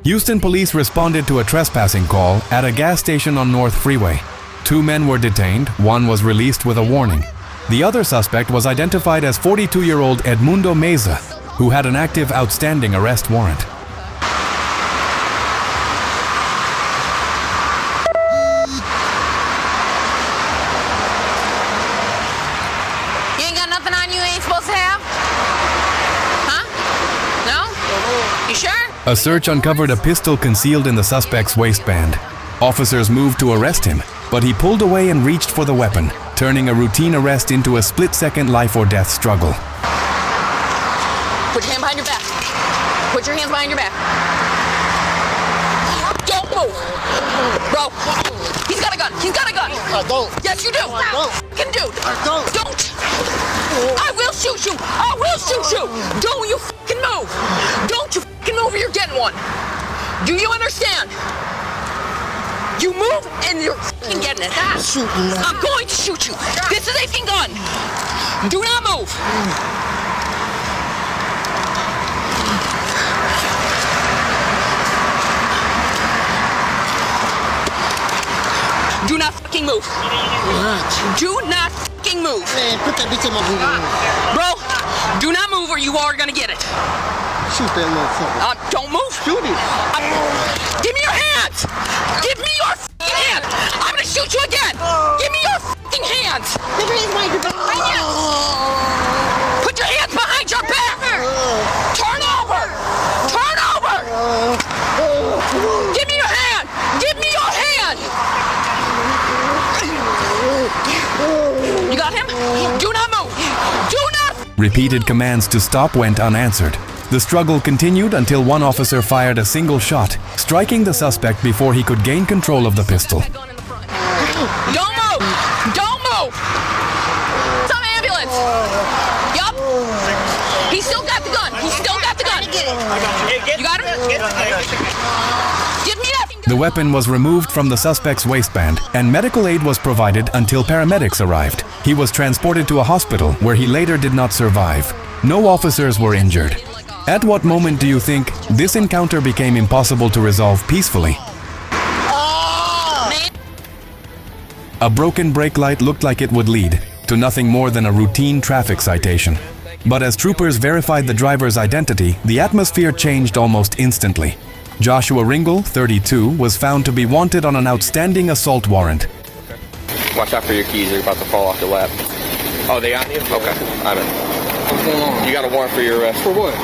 Houston police responded to a trespassing call at a gas station on North Freeway. 2 men were detained, one was released with a warning. The other suspect was identified as 42-year-old Edmundo Mesa, who had an active outstanding arrest warrant. You ain't got nothing on you ain't supposed to have? Huh? No? You sure? A search uncovered a pistol concealed in the suspect's waistband. Officers moved to arrest him, but he pulled away and reached for the weapon, turning a routine arrest into a split-second life-or-death struggle. Put your hand behind your back. Put your hands behind your back. Don't move. Bro, he's got a gun. He's got a gun. I don't. Yes, you do. I don't. Can do. I don't. Don't. I will shoot you. I will shoot you. Don't you fucking move. Don't you fucking move or you're getting one. Do you understand? You move and you're fucking getting it. Shoot me now. I'm going to shoot you. This is a fucking gun. Do not move. Do not fucking move. Do not fucking move. Man, put that bitch in my booty. Bro, do not move or you are gonna get it. Shoot that motherfucker. Don't move. Shoot it. Give me your hands. Give me your fucking hands. I'm gonna shoot you again. Give me your fucking hands. Put your hands behind your back. Right now. Put your hands behind your back. Turn over. Turn over. Give me your hand. Give me your hand. You got him? Do not move. Do not. Repeated commands to stop went unanswered. The struggle continued until one officer fired a single shot, striking the suspect before he could gain control of the pistol. Don't move. Don't move. Some ambulance. Yup. He still got the gun. He still got the gun. You got him? Give me that. The weapon was removed from the suspect's waistband, and medical aid was provided until paramedics arrived. He was transported to a hospital where he later did not survive. No officers were injured. At what moment do you think this encounter became impossible to resolve peacefully? A broken brake light looked like it would lead to nothing more than a routine traffic citation. But as troopers verified the driver's identity, the atmosphere changed almost instantly. Joshua Ringle, 32, was found to be wanted on an outstanding assault warrant. Watch out for your keys, they're about to fall off the lap. Oh, they got you? Okay, I'm in. What's going on? You got a warrant for your arrest. For what?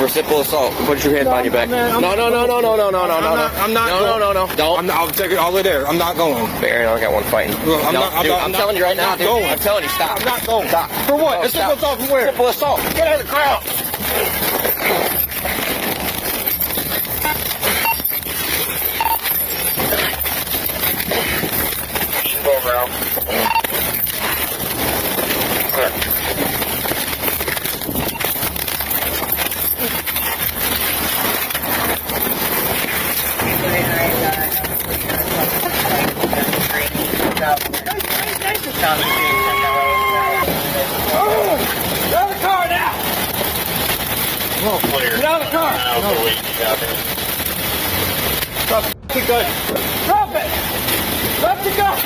For simple assault. Put your hand behind your back. Man, No. I'm not. Don't. I'll take it all the way there. I'm not going. Barry, I got one fighting. Look, I'm telling you right now, dude. going. I'm telling you, stop. I'm not going. Stop. For what? No, It's simple assault from where? Simple assault. Get out of the crowd. Go around. Get out of the car now! Get out of the car! Drop the gun! Drop it! Drop the gun!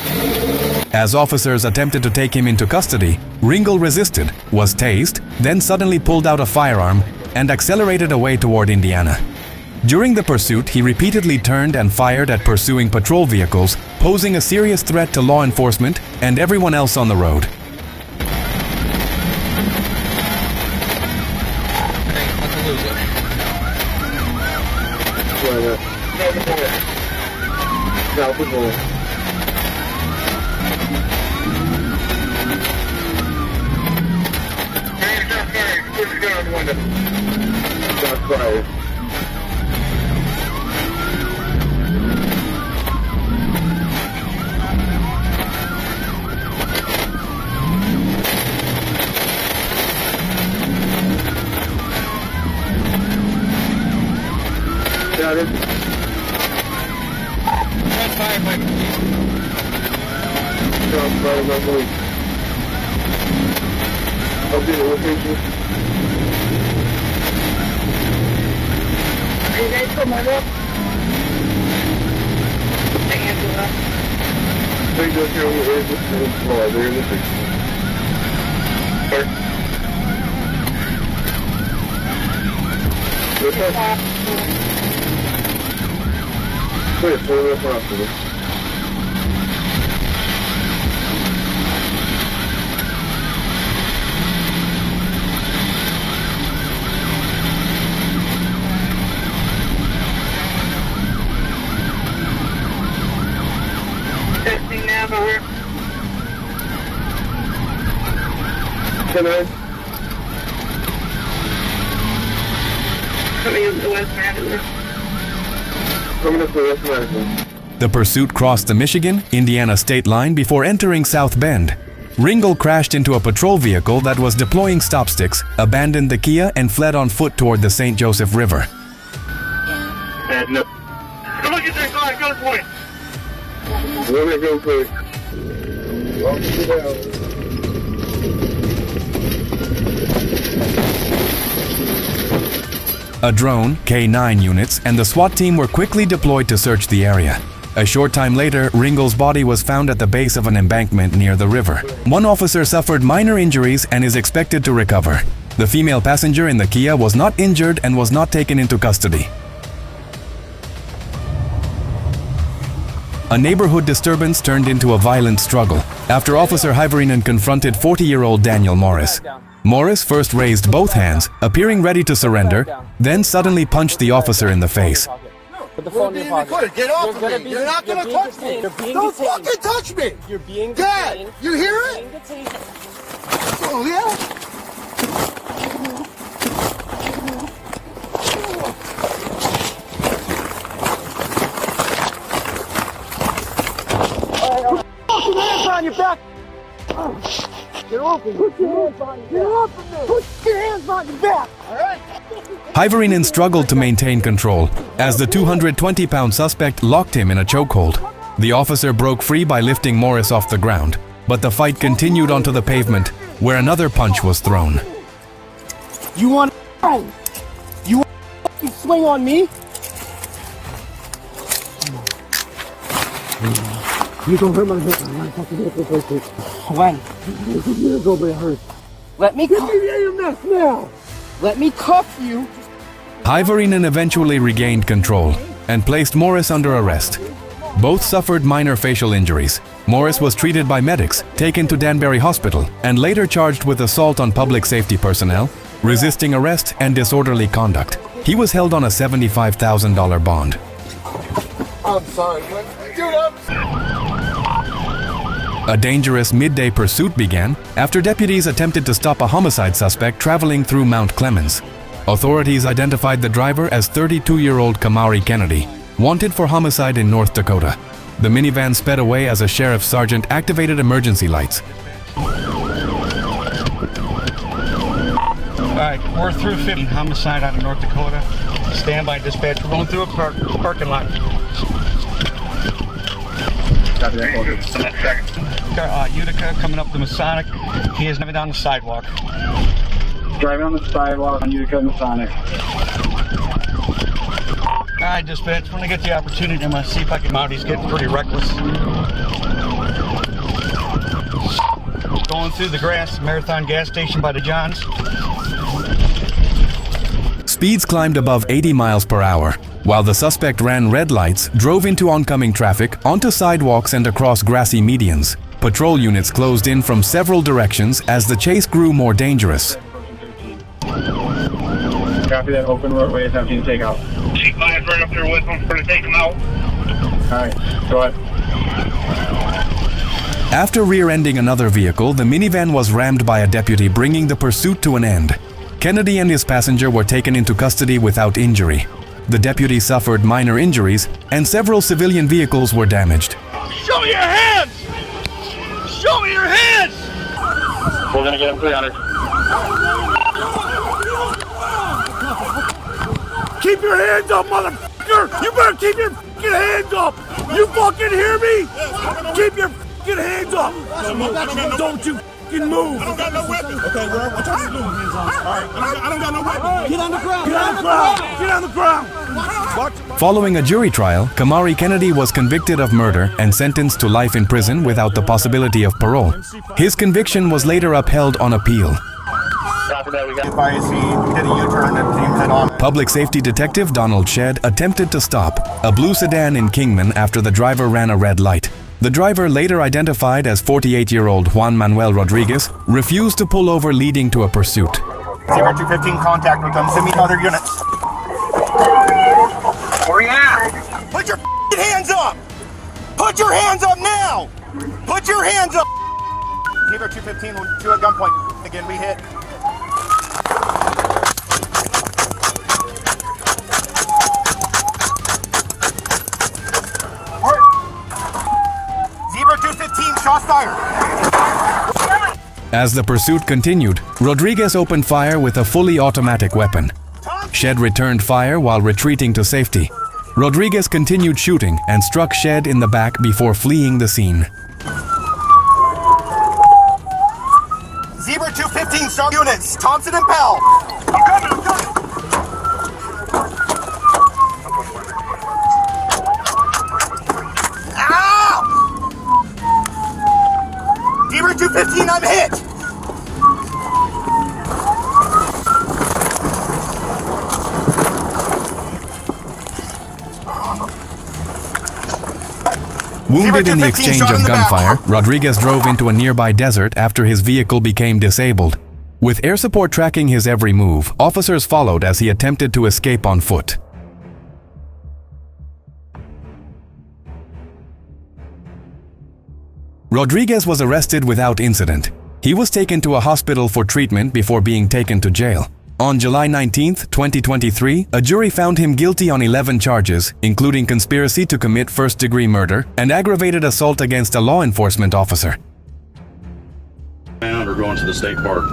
As officers attempted to take him into custody, Ringle resisted, was tased, then suddenly pulled out a firearm and accelerated away toward Indiana. During the pursuit, he repeatedly turned and fired at pursuing patrol vehicles, posing a serious threat to law enforcement and everyone else on the road. Got it. I'll do the location. Hey guys, come on up. Testing now, over. Hello. Coming up the West Avenue. Coming up the West Avenue. The pursuit crossed the Michigan-Indiana state line before entering South Bend. Ringle crashed into a patrol vehicle that was deploying stop sticks, abandoned the Kia, and fled on foot toward the St. Joseph River. No. Come on, get that car. Go for it. Let me go quick. Walk it down. A drone, K-9 units, and the SWAT team were quickly deployed to search the area. A short time later, Ringle's body was found at the base of an embankment near the river. One officer suffered minor injuries and is expected to recover. The female passenger in the Kia was not injured and was not taken into custody. A neighborhood disturbance turned into a violent struggle after Officer Hyverinen confronted 40-year-old Daniel Morris. Morris first raised both hands, appearing ready to surrender, then suddenly punched the officer in the face. Put the phone in your pocket. Get off of me. You're not going to touch me. Don't fucking touch me. You're being Dad, detained. you hear it? Oh, yeah? Put your hands on your back. Get off of me. Put your hands on your back. Get off of me. Put your hands on your back. All right? Hyverinen struggled to maintain control as the 220-pound suspect locked him in a chokehold. The officer broke free by lifting Morris off the ground, but the fight continued onto the pavement, where another punch was thrown. You want to You want to swing on me? You don't hurt my hip. I'm not fucking hip this right quick. When? Years ago, but it hurts. Let me cuff you. Mess now. Let me cuff you. Hyverinen eventually regained control and placed Morris under arrest. Both suffered minor facial injuries. Morris was treated by medics, taken to Danbury Hospital, and later charged with assault on public safety personnel, resisting arrest, and disorderly conduct. He was held on a $75,000 bond. I'm sorry, man. Dude, A dangerous midday pursuit began after deputies attempted to stop a homicide suspect traveling through Mount Clemens. Authorities identified the driver as 32-year-old Kamari Kennedy, wanted for homicide in North Dakota. The minivan sped away as a sheriff's sergeant activated emergency lights. All right, we're through 50, homicide out of North Dakota. Stand by, dispatch. We're going through a parking lot. Utica coming up the Masonic. He is driving down the sidewalk. Driving on the sidewalk on Utica and Masonic. All right, dispatch. When I get the opportunity, I'm going to see if I can out. He's getting pretty reckless. Going through the grass, Marathon gas station by the Johns. Speeds climbed above 80 miles per hour, while the suspect ran red lights, drove into oncoming traffic, onto sidewalks and across grassy medians. Patrol units closed in from several directions as the chase grew more dangerous. Copy that, open roadway, attempting to take out. Chief, I right up there with him for to take him out. Alright, go ahead. After rear-ending another vehicle, the minivan was rammed by a deputy, bringing the pursuit to an end. Kennedy and his passenger were taken into custody without injury. The deputy suffered minor injuries, and several civilian vehicles were damaged. Show me your hands! Show me your hands! We're gonna get him 300. Keep your hands up, motherfucker! You better keep your fucking hands up! You fucking hear me? Keep your fucking hands up! Don't you fucking fucking move. I don't got no weapon. Okay, well, what y'all doing? All right, I don't got no weapon. Get on the ground. Get on the ground. Get on the ground. Following a jury trial, Kamari Kennedy was convicted of murder and sentenced to life in prison without the possibility of parole. His conviction was later upheld on appeal. Public safety detective Donald Shedd attempted to stop a blue sedan in Kingman after the driver ran a red light. The driver, later identified as 48-year-old Juan Manuel Rodriguez, refused to pull over, leading to a pursuit. 0215, contact with them. Send me other units. Where you at? Put your hands up! Put your hands up now! Put your hands up! 0215, we'll do a gunpoint. Again, we hit. Zebra 215, shots fired. As the pursuit continued, Rodriguez opened fire with a fully automatic weapon. Shedd returned fire while retreating to safety. Rodriguez continued shooting and struck Shedd in the back before fleeing the scene. Zebra 215, strong units. Thompson and Powell. I'm coming. Ow! Zebra 215, I'm hit. Wounded in the exchange of gunfire, Rodriguez drove into a nearby desert after his vehicle became disabled. With air support tracking his every move, officers followed as he attempted to escape on foot. Rodriguez was arrested without incident. He was taken to a hospital for treatment before being taken to jail. On July 19, 2023, a jury found him guilty on 11 charges, including conspiracy to commit first-degree murder and aggravated assault against a law enforcement officer. Or going to the state park.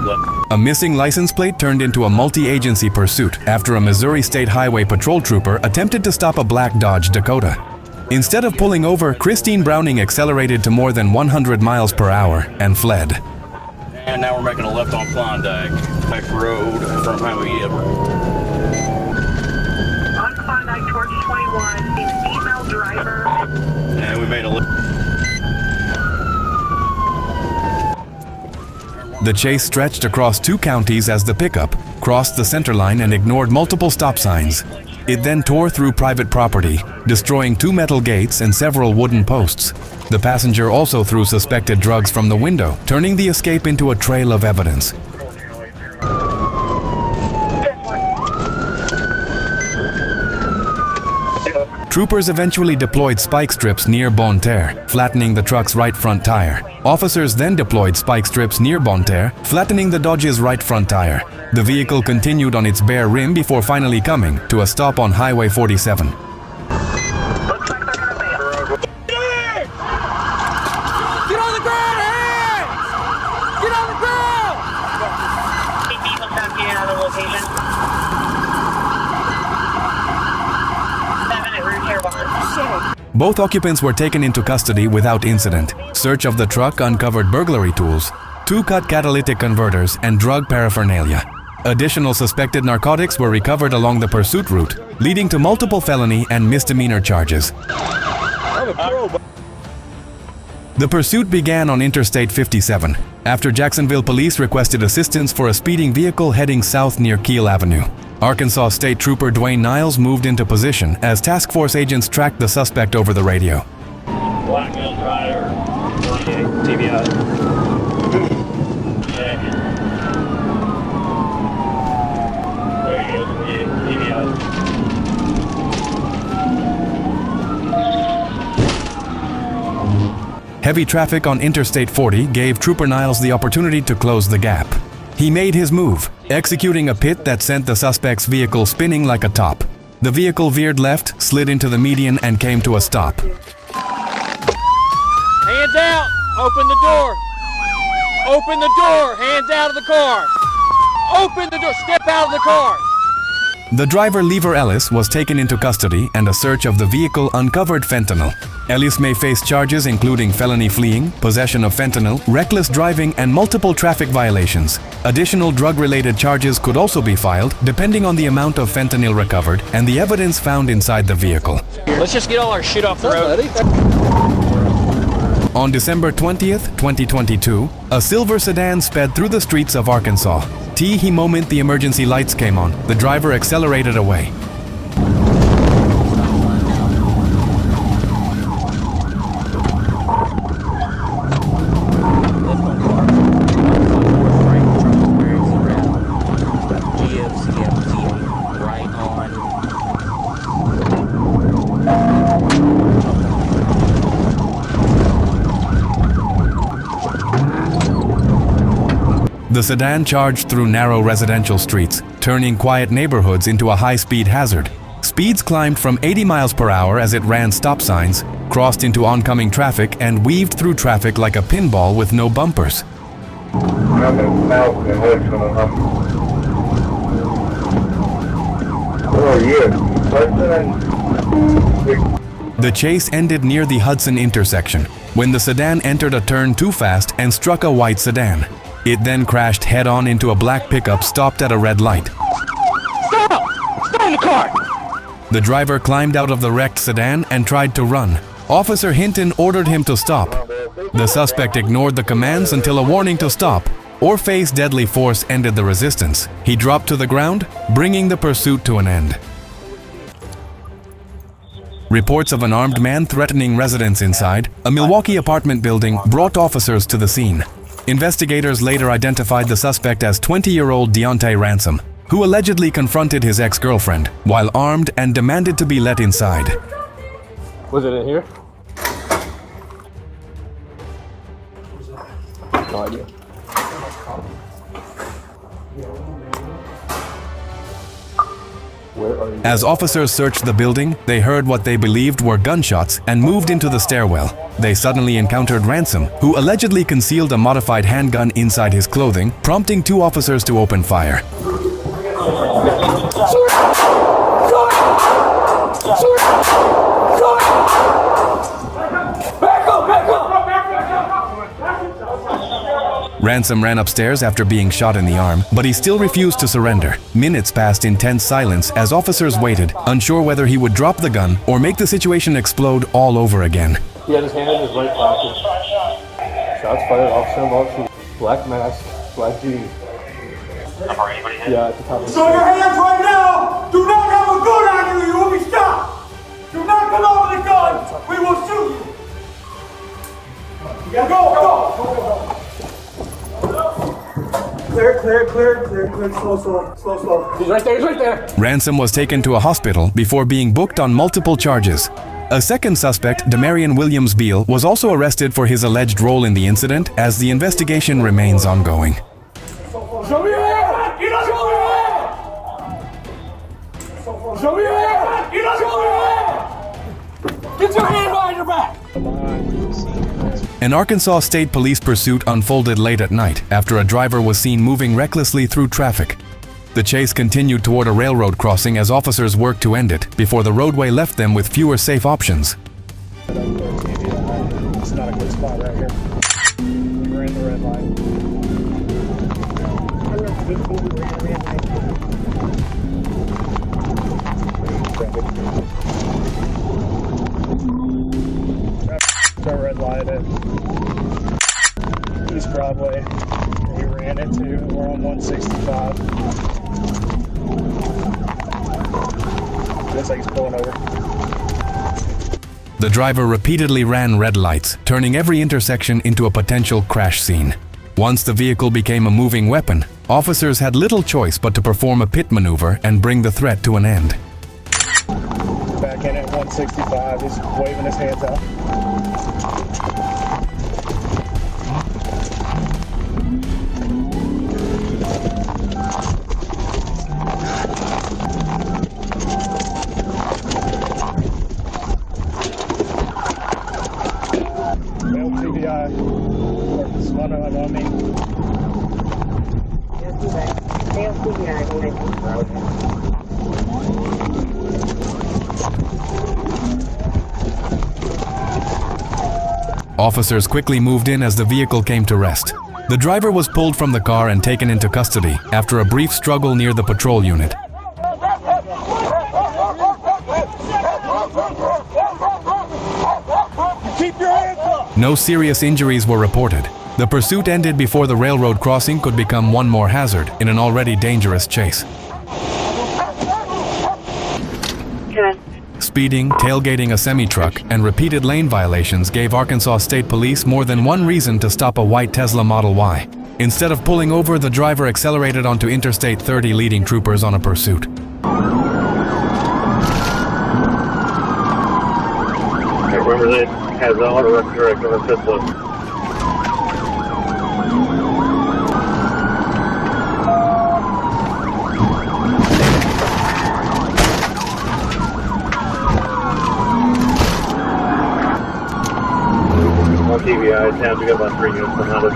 A missing license plate turned into a multi-agency pursuit after a Missouri State Highway Patrol trooper attempted to stop a black Dodge Dakota. Instead of pulling over, Christine Browning accelerated to more than 100 miles per hour and fled. And now we're making a left on Klondike, back road from Highway Edward. On Klondike towards 21, the female driver. And we made a left. The chase stretched across 2 counties as the pickup crossed the center line and ignored multiple stop signs. It then tore through private property, destroying 2 metal gates and several wooden posts. The passenger also threw suspected drugs from the window, turning the escape into a trail of evidence. Troopers eventually deployed spike strips near Bonne Terre, flattening the truck's right front tire. Officers then deployed spike strips near Bonne Terre, flattening the Dodge's right front tire. The vehicle continued on its bare rim before finally coming to a stop on Highway 47. Looks like they're gonna bail. Get on the ground, hands! Get on the ground! People stop you in other locations. 7 at Route Here 1. Both occupants were taken into custody without incident. Search of the truck uncovered burglary tools, 2 cut catalytic converters, and drug paraphernalia. Additional suspected narcotics were recovered along the pursuit route, leading to multiple felony and misdemeanor charges. The pursuit began on Interstate 57, after Jacksonville police requested assistance for a speeding vehicle heading south near Keel Avenue. Arkansas State Trooper Dwayne Niles moved into position as task force agents tracked the suspect over the radio. Black male driver. TBI. Heavy traffic on Interstate 40 gave Trooper Niles the opportunity to close the gap. He made his move, executing a pit that sent the suspect's vehicle spinning like a top. The vehicle veered left, slid into the median, and came to a stop. Hands out! Open the door! Open the door! Hands out of the car! Open the door! Step out of the car! The driver Levar Ellis was taken into custody and a search of the vehicle uncovered fentanyl. Ellis may face charges including felony fleeing, possession of fentanyl, reckless driving, and multiple traffic violations. Additional drug-related charges could also be filed depending on the amount of fentanyl recovered and the evidence found inside the vehicle. Let's just get all our shit off the road. On December 20th, 2022, a silver sedan sped through the streets of Arkansas. The moment the emergency lights came on, the driver accelerated away. The sedan charged through narrow residential streets, turning quiet neighborhoods into a high-speed hazard. Speeds climbed from 80 miles per hour as it ran stop signs, crossed into oncoming traffic, and weaved through traffic like a pinball with no bumpers. The chase ended near the Hudson intersection, when the sedan entered a turn too fast and struck a white sedan. It then crashed head-on into a black pickup stopped at a red light. Stop! Stay in the car! The driver climbed out of the wrecked sedan and tried to run. Officer Hinton ordered him to stop. The suspect ignored the commands until a warning to stop or face deadly force ended the resistance. He dropped to the ground, bringing the pursuit to an end. Reports of an armed man threatening residents inside a Milwaukee apartment building brought officers to the scene. Investigators later identified the suspect as 20-year-old Deontay Ransom, who allegedly confronted his ex-girlfriend while armed and demanded to be let inside. Was it in here? No idea. As officers searched the building, they heard what they believed were gunshots and moved into the stairwell. They suddenly encountered Ransom, who allegedly concealed a modified handgun inside his clothing, prompting two officers to open fire. Ransom ran upstairs after being shot in the arm, but he still refused to surrender. Minutes passed in tense silence as officers waited, unsure whether he would drop the gun or make the situation explode all over again. He had his hand in his right pocket. Shots fired, officer involved, black mask, black jeans. Yeah, at the top of the Show your hands right now! Do not have a gun on you! You will be stopped! Do not come over the gun! We will shoot you! You gotta go! Clear, slow. He's right there. Ransom was taken to a hospital before being booked on multiple charges. A second suspect, Demarion Williams Beal, was also arrested for his alleged role in the incident as the investigation remains ongoing. Show me your hand! Get up! Show me your hand! Show me your hand! Get up! Show me your hand! Get your hand behind your back! An Arkansas State Police pursuit unfolded late at night after a driver was seen moving recklessly through traffic. The chase continued toward a railroad crossing as officers worked to end it before the roadway left them with fewer safe options. It's not a good spot right here. We're in the red line. Our red light at East Broadway. We ran into, we're on 165. Looks like he's pulling over. The driver repeatedly ran red lights, turning every intersection into a potential crash scene. Once the vehicle became a moving weapon, officers had little choice but to perform a pit maneuver and bring the threat to an end. Back in at 165, he's waving his hands out. Officers quickly moved in as the vehicle came to rest. The driver was pulled from the car and taken into custody after a brief struggle near the patrol unit. Keep your hands up! No serious injuries were reported. The pursuit ended before the railroad crossing could become one more hazard in an already dangerous chase. Speeding, tailgating a semi-truck, and repeated lane violations gave Arkansas State Police more than one reason to stop a white Tesla Model Y. Instead of pulling over, the driver accelerated onto Interstate 30, leading troopers on a pursuit. Remember that has an auto direct on the Tesla. On TVI, town, we got about 3 units behind us.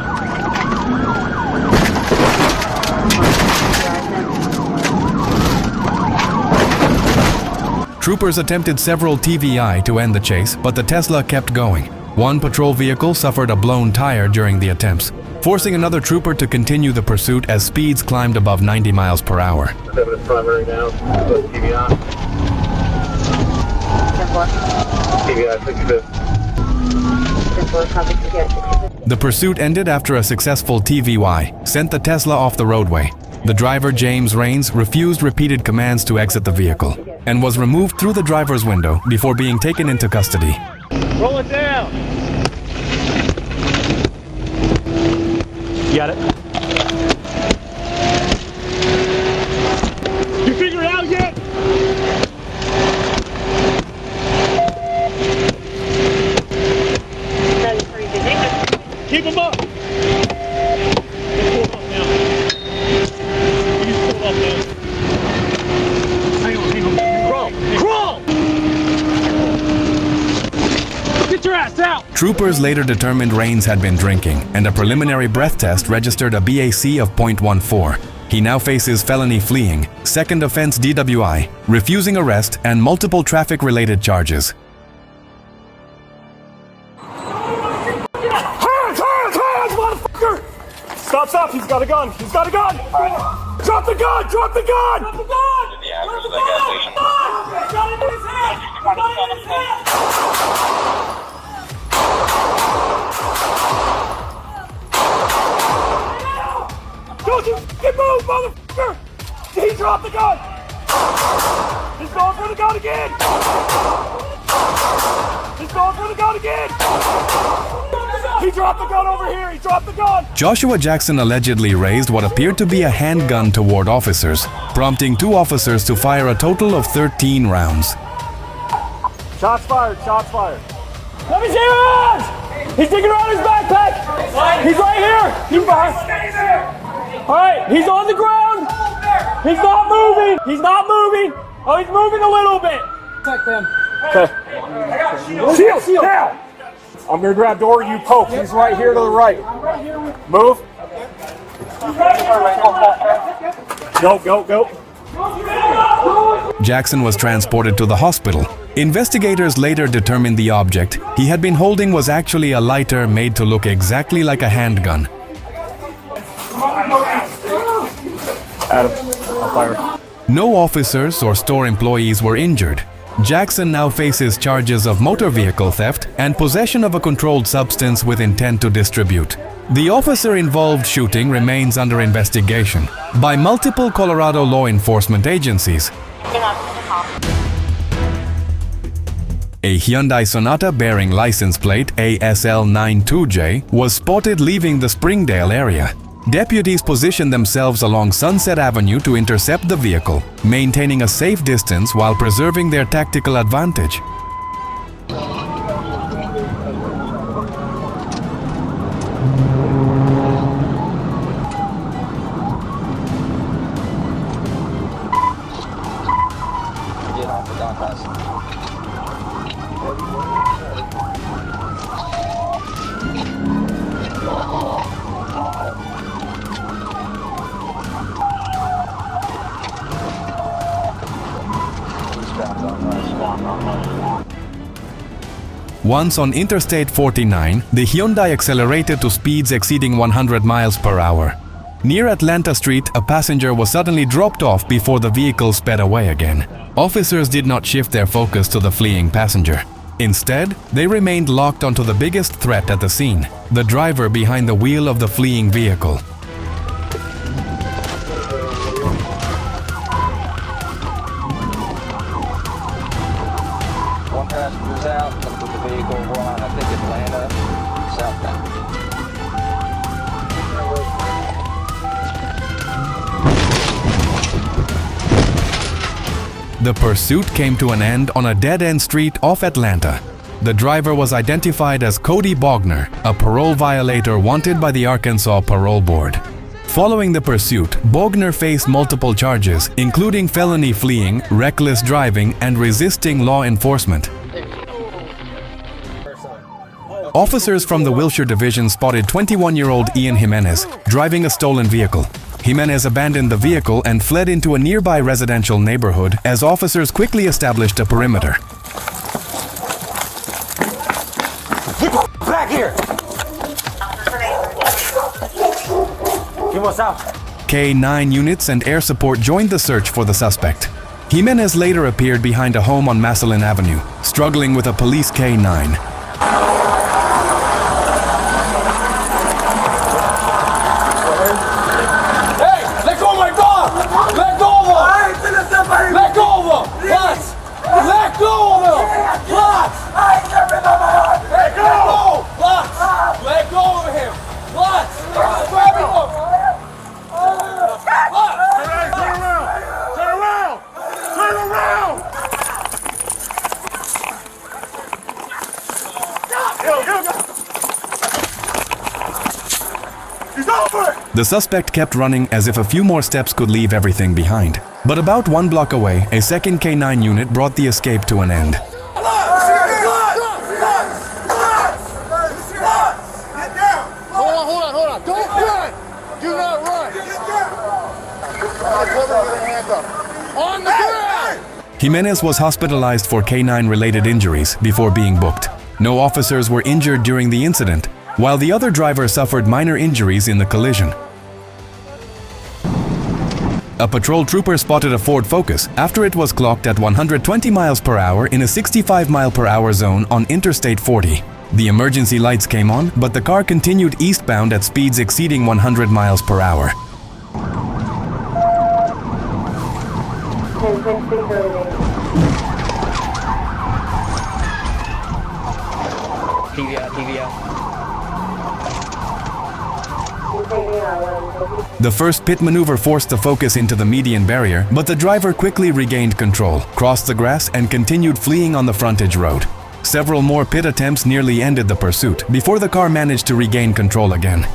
Troopers attempted several TVI to end the chase, but the Tesla kept going. One patrol vehicle suffered a blown tire during the attempts, forcing another trooper to continue the pursuit as speeds climbed above 90 miles per hour. 7 is primary now, TVI. TVI 65th. The pursuit ended after a successful TVY sent the Tesla off the roadway. The driver, James Raines, refused repeated commands to exit the vehicle and was removed through the driver's window before being taken into custody. Roll it down! You got it? You figure it out yet? Keep him up! Troopers later determined Raines had been drinking, and a preliminary breath test registered a BAC of .14. He now faces felony fleeing, second offense DWI, refusing arrest, and multiple traffic-related charges. Hands, motherfucker! Stop, he's got a gun, Drop the gun! Drop the gun! Drop the gun! Got it in his hand! Don't you fucking move, motherfucker! He dropped the gun! He's going for the gun again! He's going for the gun again! He dropped the gun over here! He dropped the gun! Joshua Jackson allegedly raised what appeared to be a handgun toward officers, prompting 2 officers to fire a total of 13 rounds. Shots fired! Let me see your hands! He's digging around his backpack! He's right here! He's behind! Stay there! Alright, he's on the ground! He's not moving! Oh, he's moving a little bit! Protect them. Okay. Shield! Now! I'm gonna grab door, you poke. He's right here to the right. Move. Go. Jackson was transported to the hospital. Investigators later determined the object he had been holding was actually a lighter made to look exactly like a handgun. Adam, I'll fire. No officers or store employees were injured. Jackson now faces charges of motor vehicle theft and possession of a controlled substance with intent to distribute. The officer-involved shooting remains under investigation by multiple Colorado law enforcement agencies. A Hyundai Sonata bearing license plate ASL92J was spotted leaving the Springdale area. Deputies positioned themselves along Sunset Avenue to intercept the vehicle, maintaining a safe distance while preserving their tactical advantage. Once on Interstate 49, the Hyundai accelerated to speeds exceeding 100 miles per hour. Near Atlanta Street, a passenger was suddenly dropped off before the vehicle sped away again. Officers did not shift their focus to the fleeing passenger. Instead, they remained locked onto the biggest threat at the scene, the driver behind the wheel of the fleeing vehicle. One passenger's out, looking for the vehicle, Juan, I think Atlanta, southbound. The pursuit came to an end on a dead-end street off Atlanta. The driver was identified as Cody Bogner, a parole violator wanted by the Arkansas Parole Board. Following the pursuit, Bogner faced multiple charges, including felony fleeing, reckless driving, and resisting law enforcement. Officers from the Wilshire Division spotted 21-year-old Ian Jimenez driving a stolen vehicle. Jimenez abandoned the vehicle and fled into a nearby residential neighborhood as officers quickly established a perimeter. Back here! He was out. K-9 units and air support joined the search for the suspect. Jimenez later appeared behind a home on Massillon Avenue, struggling with a police K-9. The suspect kept running as if a few more steps could leave everything behind. But about 1 block away, a second K-9 unit brought the escape to an end. Hold on. Don't run! Do not run! On the ground! Jimenez was hospitalized for K-9-related injuries before being booked. No officers were injured during the incident, while the other driver suffered minor injuries in the collision. A patrol trooper spotted a Ford Focus after it was clocked at 120 miles per hour in a 65 mile per hour zone on Interstate 40. The emergency lights came on, but the car continued eastbound at speeds exceeding 100 miles per hour. TV out. The first pit maneuver forced the Focus into the median barrier, but the driver quickly regained control, crossed the grass, and continued fleeing on the frontage road. Several more pit attempts nearly ended the pursuit before the car managed to regain control again.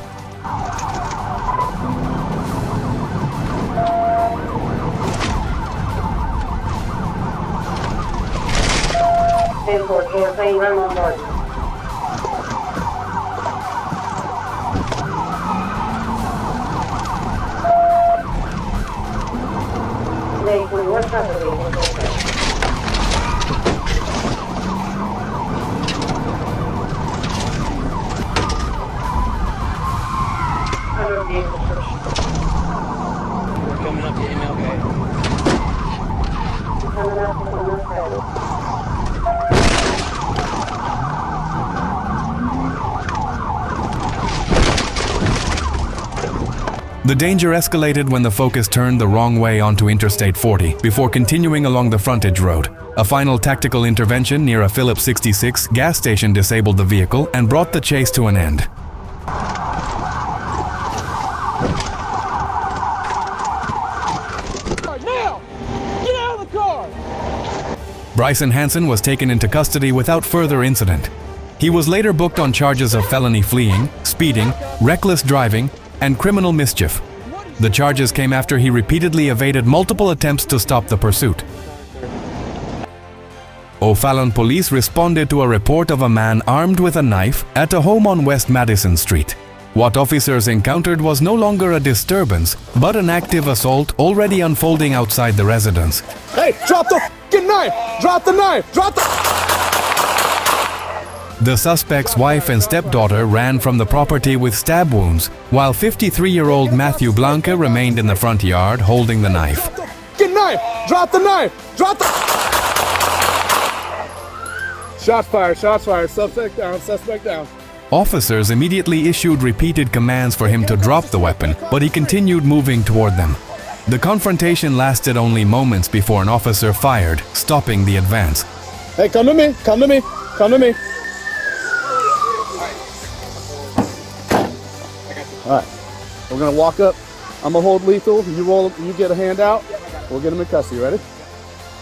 Coming up to MLK. The danger escalated when the Focus turned the wrong way onto Interstate 40 before continuing along the frontage road. A final tactical intervention near a Phillips 66 gas station disabled the vehicle and brought the chase to an end. Now! Get out of the car! Bryson Hansen was taken into custody without further incident. He was later booked on charges of felony fleeing, speeding, reckless driving, and criminal mischief. The charges came after he repeatedly evaded multiple attempts to stop the pursuit. O'Fallon police responded to a report of a man armed with a knife at a home on West Madison Street. What officers encountered was no longer a disturbance, but an active assault already unfolding outside the residence. Hey, drop the f***ing knife! Drop the knife! Drop the... The suspect's wife and stepdaughter ran from the property with stab wounds, while 53-year-old Matthew Blanca remained in the front yard holding the knife. Get knife! Drop the knife! Drop the... Shots fired, suspect down. Officers immediately issued repeated commands for him to drop the weapon, but he continued moving toward them. The confrontation lasted only moments before an officer fired, stopping the advance. Hey, come to me. All right, we're gonna walk up. I'm gonna hold lethal. You roll. You get a hand out. We'll get him in custody. Ready?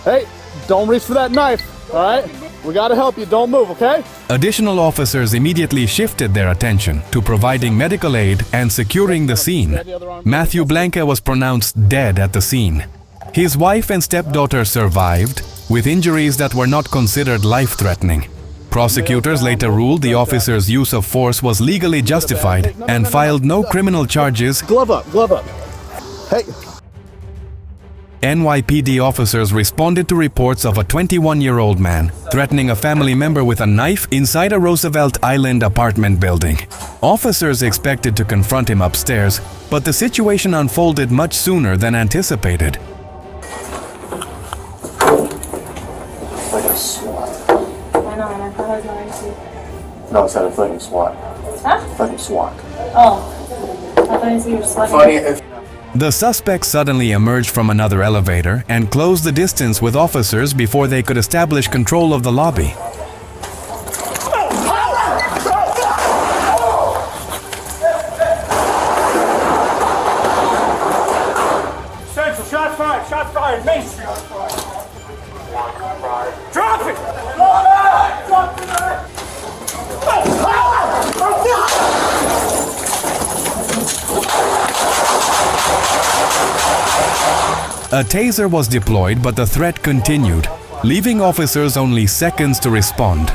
Hey, don't reach for that knife. All right, we gotta help you. Don't move, okay? Additional officers immediately shifted their attention to providing medical aid and securing the scene. Matthew Blanca was pronounced dead at the scene. His wife and stepdaughter survived, with injuries that were not considered life-threatening. Prosecutors later ruled the officer's use of force was legally justified and filed no criminal charges. Glove up. Hey. NYPD officers responded to reports of a 21-year-old man threatening a family member with a knife inside a Roosevelt Island apartment building. Officers expected to confront him upstairs, but the situation unfolded much sooner than anticipated. Like a SWAT. I know, and I thought I was going to. No, it's not a fucking SWAT. Huh? Fucking SWAT. Oh. I thought you said you were sweating. The suspect suddenly emerged from another elevator and closed the distance with officers before they could establish control of the lobby. Central, shots fired, Main Street. Drop it! A taser was deployed, but the threat continued, leaving officers only seconds to respond.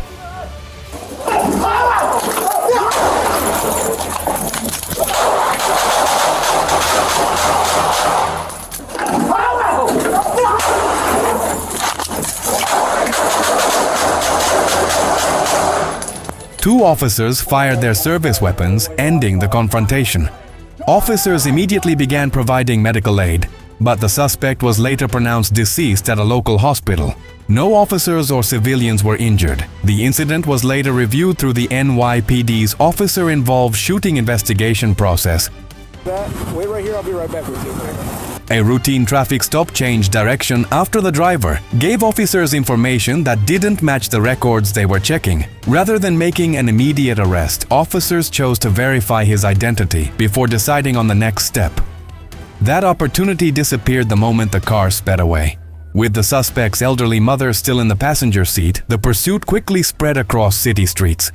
Two officers fired their service weapons, ending the confrontation. Officers immediately began providing medical aid, but the suspect was later pronounced deceased at a local hospital. No officers or civilians were injured. The incident was later reviewed through the NYPD's officer-involved shooting investigation process. Wait right here, I'll be right back with you. A routine traffic stop changed direction after the driver gave officers information that didn't match the records they were checking. Rather than making an immediate arrest, officers chose to verify his identity before deciding on the next step. That opportunity disappeared the moment the car sped away. With the suspect's elderly mother still in the passenger seat, the pursuit quickly spread across city streets.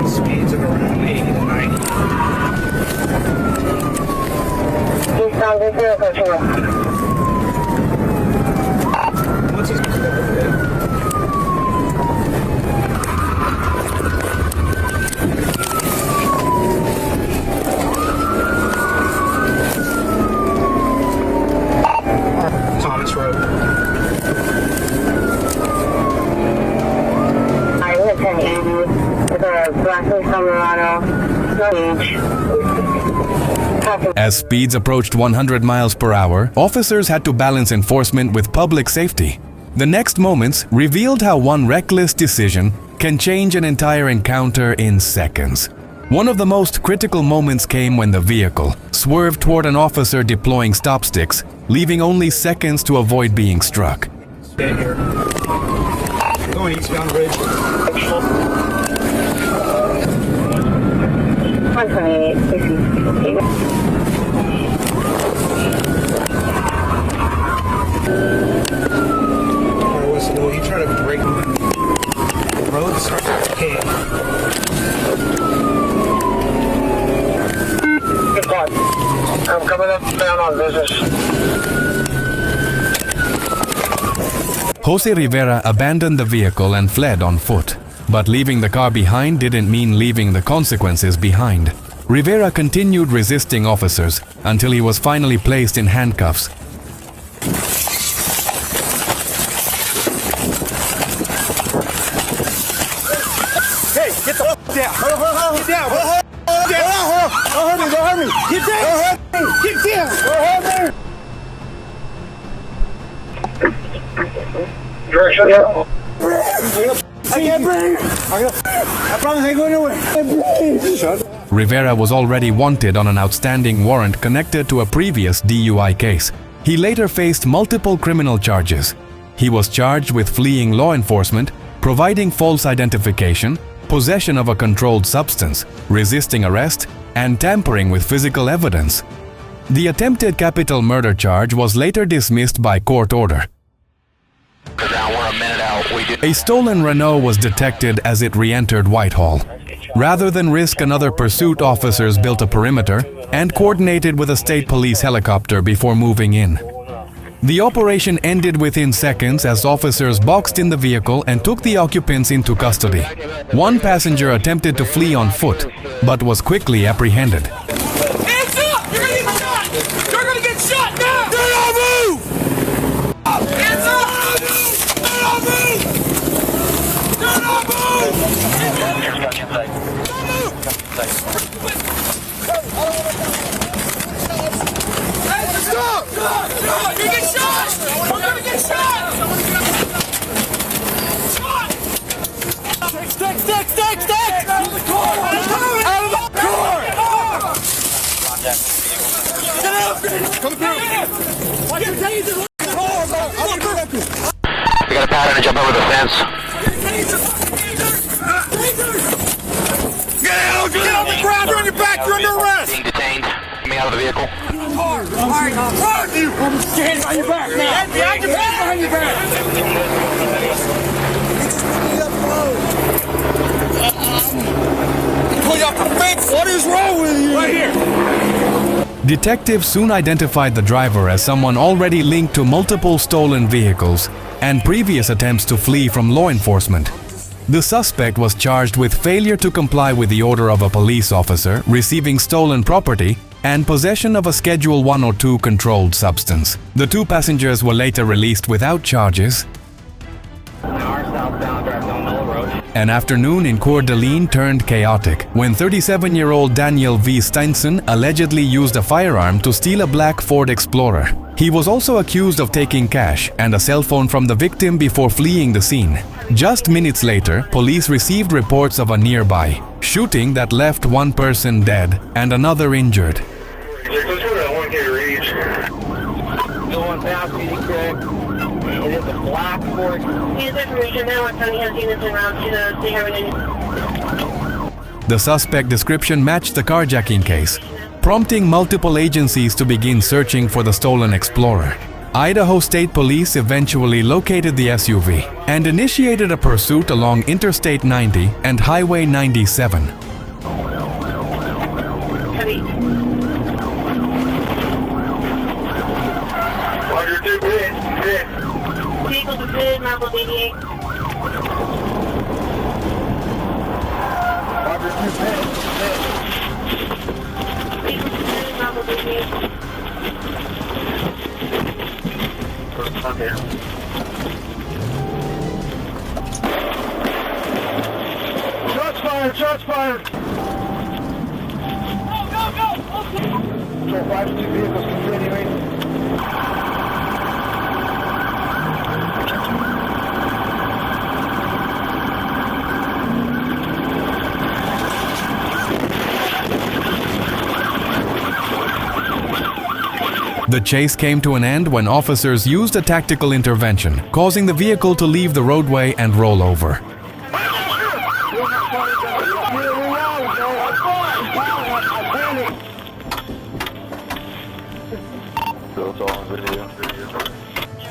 Speeds of around 80 to 90. What's his Thomas Road. I live in Andy with a black Colorado. As speeds approached 100 miles per hour, officers had to balance enforcement with public safety. The next moments revealed how one reckless decision can change an entire encounter in seconds. One of the most critical moments came when the vehicle swerved toward an officer deploying stop sticks, leaving only seconds to avoid being struck. Stay here. Going eastbound bridge. 128, Alright, listen, will you try to break the road? Okay. I'm coming up down on business. Jose Rivera abandoned the vehicle and fled on foot. But leaving the car behind didn't mean leaving the consequences behind. Rivera continued resisting officers until he was finally placed in handcuffs. down. Get down. Don't hurt me. Get down. Get down. Don't hurt me. I can't breathe. I promise I ain't going nowhere. I can't breathe. Rivera was already wanted on an outstanding warrant connected to a previous DUI case. He later faced multiple criminal charges. He was charged with fleeing law enforcement, providing false identification, possession of a controlled substance, resisting arrest, and tampering with physical evidence. The attempted capital murder charge was later dismissed by court order. A stolen Renault was detected as it re-entered Whitehall. Rather than risk another pursuit, officers built a perimeter and coordinated with a state police helicopter before moving in. The operation ended within seconds as officers boxed in the vehicle and took the occupants into custody. One passenger attempted to flee on foot, but was quickly apprehended. Hands up! You're gonna get shot! You're gonna get shot now! Do not move! Hands up! Do not move! Do not move! Hey, stop! Stop! You get shot! We're gonna get shot! Shot! Stick! Out of the car! Out of the car! Get out! Come through! Watch your taser! We got a pattern to jump over the fence. Get out! Get on the ground! You're on your back! You're under arrest! Being detained. Get me out of the vehicle. Hard! You! Your hands behind your back now! Behind your back! Behind your back! Pull you off the fence! What is wrong with you? Right here! Detectives soon identified the driver as someone already linked to multiple stolen vehicles and previous attempts to flee from law enforcement. The suspect was charged with failure to comply with the order of a police officer, receiving stolen property, and possession of a Schedule 1 or 2 controlled substance. The two passengers were later released without charges. An afternoon in Coeur d'Alene turned chaotic when 37-year-old Daniel V. Stinson allegedly used a firearm to steal a black Ford Explorer. He was also accused of taking cash and a cell phone from the victim before fleeing the scene. Just minutes later, police received reports of a nearby shooting that left one person dead and another injured. Going past City Creek. It is a black Ford. Use information now. County has units en route to the State Highway. The suspect description matched the carjacking case, prompting multiple agencies to begin searching for the stolen Explorer. Idaho State Police eventually located the SUV and initiated a pursuit along Interstate 90 and Highway 97. Heavy. Vehicle deployed, Marble 88. Shots fired! Shots fired! Go! Control 5 2 vehicles continuing. The chase came to an end when officers used a tactical intervention, causing the vehicle to leave the roadway and roll over.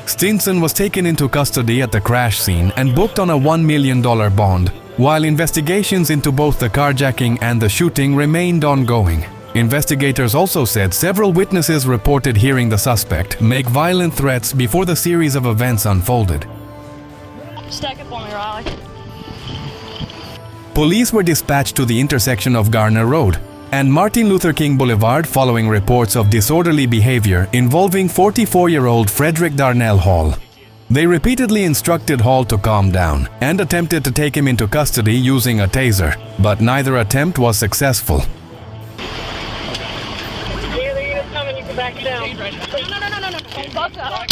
Stinson was taken into custody at the crash scene and booked on a $1 million bond, while investigations into both the carjacking and the shooting remained ongoing. Investigators also said several witnesses reported hearing the suspect make violent threats before the series of events unfolded. Stack up on me, Riley. Police were dispatched to the intersection of Garner Road and Martin Luther King Boulevard following reports of disorderly behavior involving 44-year-old Frederick Darnell Hall. They repeatedly instructed Hall to calm down and attempted to take him into custody using a taser, but neither attempt was successful. Back down. No. Buck up.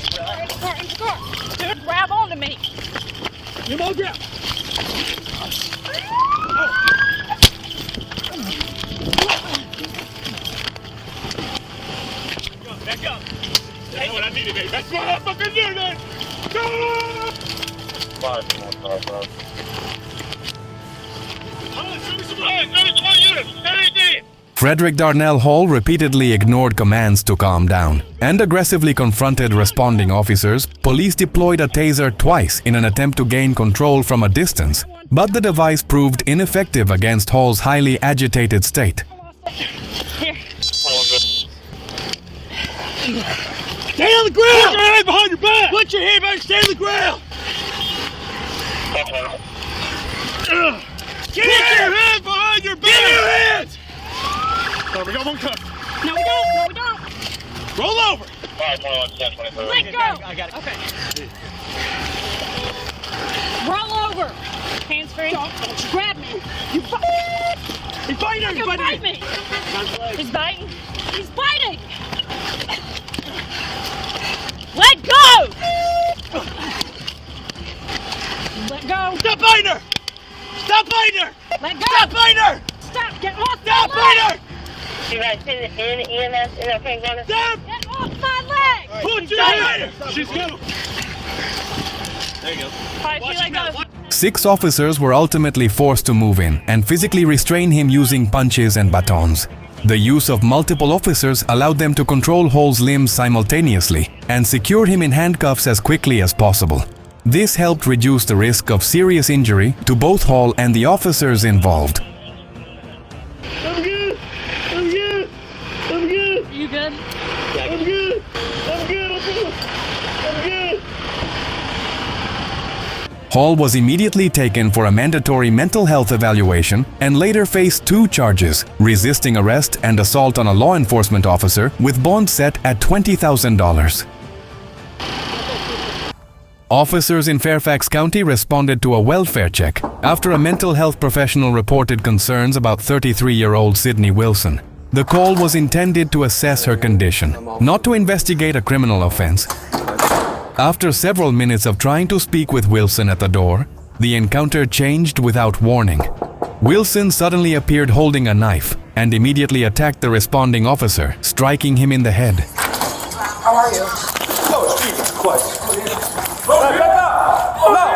Dude, grab onto me. You won't grab. Back up. That's what I needed, baby. That's what I fucking needed. Go! Frederick Darnell Hall repeatedly ignored commands to calm down and aggressively confronted responding officers. Police deployed a taser twice in an attempt to gain control from a distance, but the device proved ineffective against Hall's highly agitated state. Here. Stay on the ground! Put your hand behind your back! Put your hand behind, stay on the ground! Get your hand behind your back! Get your hands! Oh, we got one cup. No, we don't. Roll over! 521, 10, 24. Let go! I got it. Okay. Roll over. Hands free. Don't grab me. You He's biting her! He's bite me! He's biting. He's biting! Let go! Let go! Stop biting her! Stop biting her! Let go! Stop biting her! Stop! Get off Stop my biting leg! her! You guys see the EMS in the pink gun? Stop! Get off my leg! Put your hand! She's going. There you go. Alright, see like that. 6 officers were ultimately forced to move in and physically restrain him using punches and batons. The use of multiple officers allowed them to control Hall's limbs simultaneously and secure him in handcuffs as quickly as possible. This helped reduce the risk of serious injury to both Hall and the officers involved. I'm good! I'm good! I'm good! You good? I'm good! I'm good! I'm good! Hall was immediately taken for a mandatory mental health evaluation and later faced 2 charges, resisting arrest and assault on a law enforcement officer, with bond set at $20,000. Officers in Fairfax County responded to a welfare check after a mental health professional reported concerns about 33-year-old Sydney Wilson. The call was intended to assess her condition, not to investigate a criminal offense. After several minutes of trying to speak with Wilson at the door, the encounter changed without warning. Wilson suddenly appeared holding a knife and immediately attacked the responding officer, striking him in the head. How are you? Oh, Jesus Christ. Back up! No!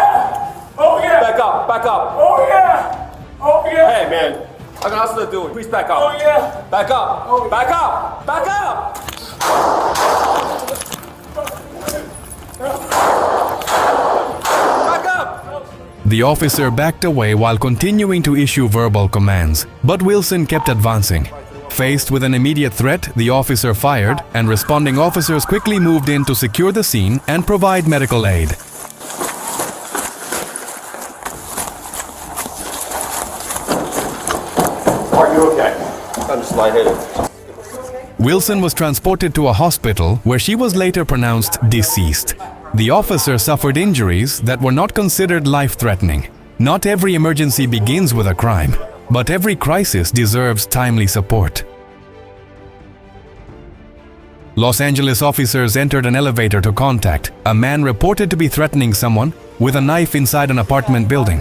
Oh, yeah! Back up, back up! Oh, yeah! Oh, yeah! Hey, man. I got nothing to do. Please back up. Oh, yeah! Back up! Oh, back up! Back up! Back up! The officer backed away while continuing to issue verbal commands, but Wilson kept advancing. Faced with an immediate threat, the officer fired, and responding officers quickly moved in to secure the scene and provide medical aid. Are you okay? I'm just lightheaded. Wilson was transported to a hospital where she was later pronounced deceased. The officer suffered injuries that were not considered life-threatening. Not every emergency begins with a crime, but every crisis deserves timely support. Los Angeles officers entered an elevator to contact a man reported to be threatening someone with a knife inside an apartment building.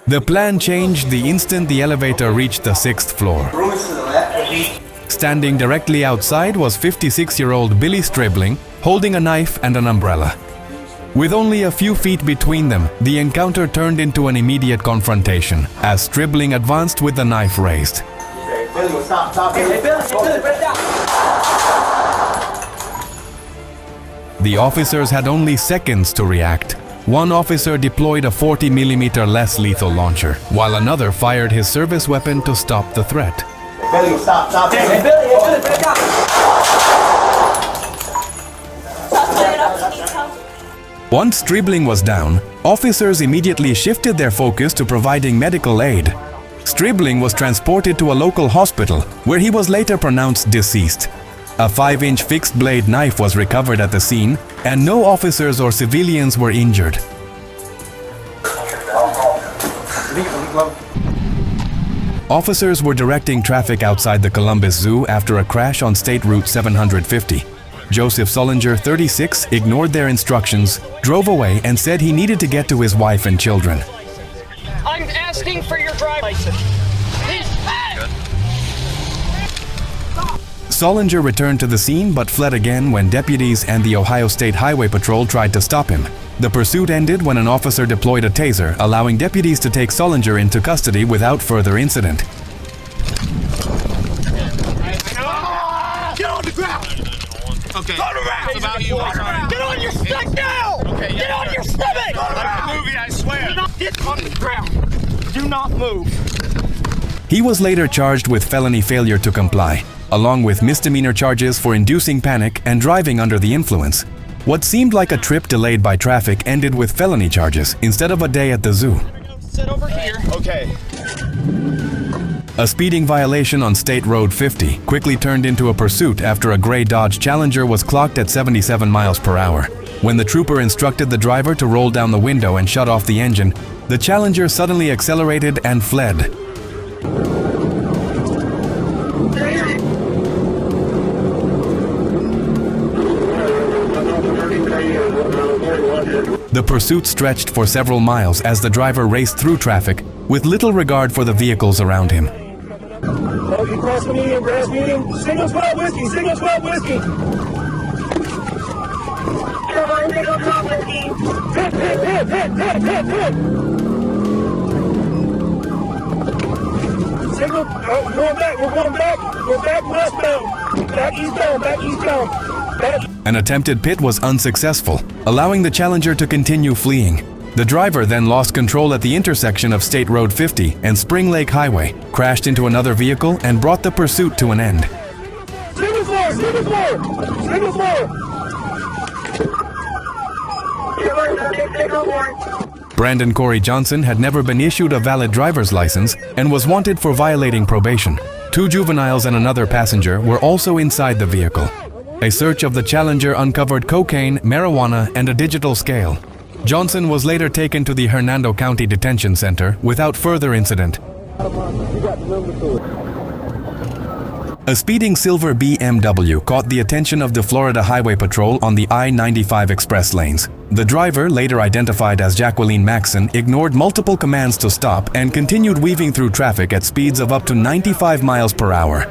The plan changed the instant the elevator reached the 6th floor. Standing directly outside was 56-year-old Billy Stribling, holding a knife and an umbrella. With only a few feet between them, the encounter turned into an immediate confrontation as Stribling advanced with the knife raised. The officers had only seconds to react. One officer deployed a 40mm less lethal launcher, while another fired his service weapon to stop the threat. Billy, stop, stop. Hey, Billy, back up. Once Stribling was down, officers immediately shifted their focus to providing medical aid. Stribling was transported to a local hospital, where he was later pronounced deceased. A 5-inch fixed blade knife was recovered at the scene, and no officers or civilians were injured. Officers were directing traffic outside the Columbus Zoo after a crash on State Route 750. Joseph Solinger, 36, ignored their instructions, drove away, and said he needed to get to his wife and children. I'm asking for your driver's license. Solinger returned to the scene but fled again when deputies and the Ohio State Highway Patrol tried to stop him. The pursuit ended when an officer deployed a taser, allowing deputies to take Solinger into custody without further incident. Get on the ground! Okay. Turn around! It's about you. Get on your stomach now! Okay, yeah, Get on your stomach! I'm not moving, I swear. Get on the ground! Do not move! He was later charged with felony failure to comply, along with misdemeanor charges for inducing panic and driving under the influence. What seemed like a trip delayed by traffic ended with felony charges instead of a day at the zoo. Sit over here. Okay. A speeding violation on State Road 50 quickly turned into a pursuit after a gray Dodge Challenger was clocked at 77 miles per hour. When the trooper instructed the driver to roll down the window and shut off the engine, the Challenger suddenly accelerated and fled. The pursuit stretched for several miles as the driver raced through traffic with little regard for the vehicles around him. Oh, you cross medium, grass medium. Single spot whiskey, single spot whiskey. Single spot whiskey. Hit, hit, hit, hit, hit, hit, hit. Single, oh, going back, we're going back. We're back westbound. Back eastbound, back eastbound. Back. An attempted pit was unsuccessful, allowing the Challenger to continue fleeing. The driver then lost control at the intersection of State Road 50 and Spring Lake Highway, crashed into another vehicle, and brought the pursuit to an end. Single floor, single floor, single floor. Brandon Corey Johnson had never been issued a valid driver's license and was wanted for violating probation. 2 juveniles and another passenger were also inside the vehicle. A search of the Challenger uncovered cocaine, marijuana, and a digital scale. Johnson was later taken to the Hernando County Detention Center without further incident. A speeding silver BMW caught the attention of the Florida Highway Patrol on the I-95 express lanes. The driver, later identified as Jacqueline Maxson, ignored multiple commands to stop and continued weaving through traffic at speeds of up to 95 miles per hour.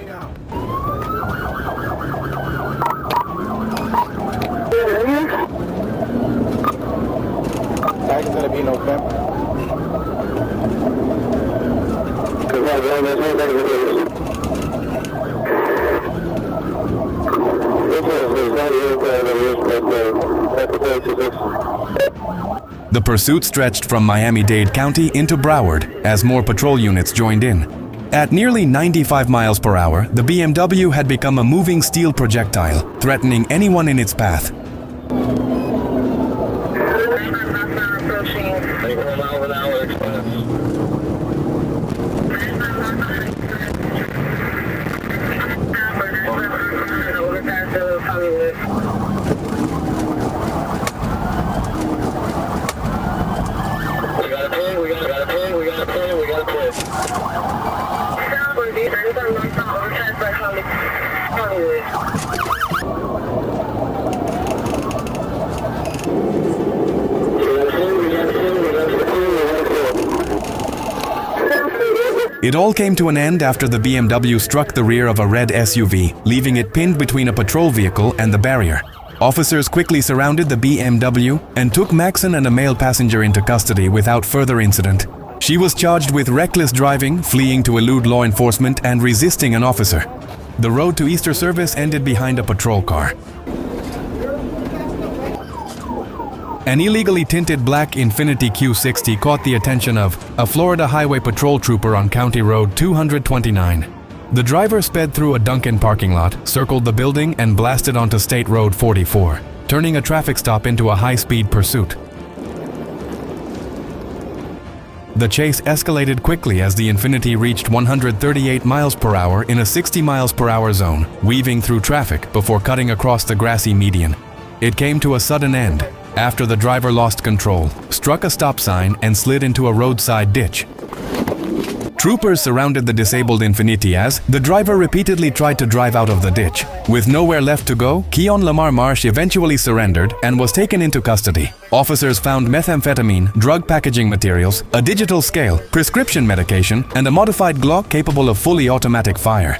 The pursuit stretched from Miami-Dade County into Broward as more patrol units joined in. At nearly 95 miles per hour, the BMW had become a moving steel projectile, threatening anyone in its path. It all came to an end after the BMW struck the rear of a red SUV, leaving it pinned between a patrol vehicle and the barrier. Officers quickly surrounded the BMW and took Maxson and a male passenger into custody without further incident. She was charged with reckless driving, fleeing to elude law enforcement, and resisting an officer. The road to Easter service ended behind a patrol car. An illegally tinted black Infiniti Q60 caught the attention of a Florida Highway Patrol trooper on County Road 229. The driver sped through a Dunkin' parking lot, circled the building, and blasted onto State Road 44, turning a traffic stop into a high-speed pursuit. The chase escalated quickly as the Infiniti reached 138 miles per hour in a 60 miles per hour zone, weaving through traffic before cutting across the grassy median. It came to a sudden end after the driver lost control, struck a stop sign, and slid into a roadside ditch. Troopers surrounded the disabled Infiniti as the driver repeatedly tried to drive out of the ditch. With nowhere left to go, Keon Lamar Marsh eventually surrendered and was taken into custody. Officers found methamphetamine, drug packaging materials, a digital scale, prescription medication, and a modified Glock capable of fully automatic fire.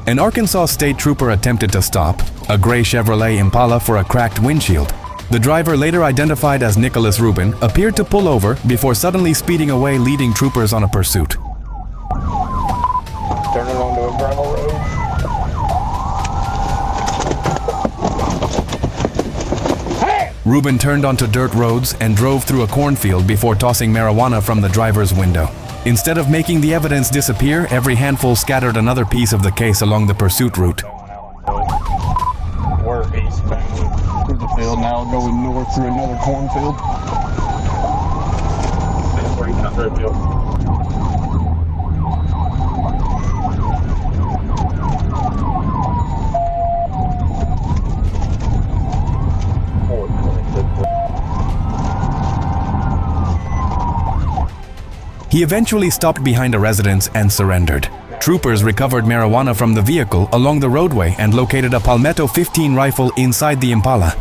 An Arkansas state trooper attempted to stop a gray Chevrolet Impala for a cracked windshield. The driver, later identified as Nicholas Rubin, appeared to pull over before suddenly speeding away, leading troopers on a pursuit. Turning onto a gravel road. Rubin turned onto dirt roads and drove through a cornfield before tossing marijuana from the driver's window. Instead of making the evidence disappear, every handful scattered another piece of the case along the pursuit route. We're eastbound through the field now, going north through another cornfield. He eventually stopped behind a residence and surrendered. Troopers recovered marijuana from the vehicle along the roadway and located a Palmetto 15 rifle inside the Impala.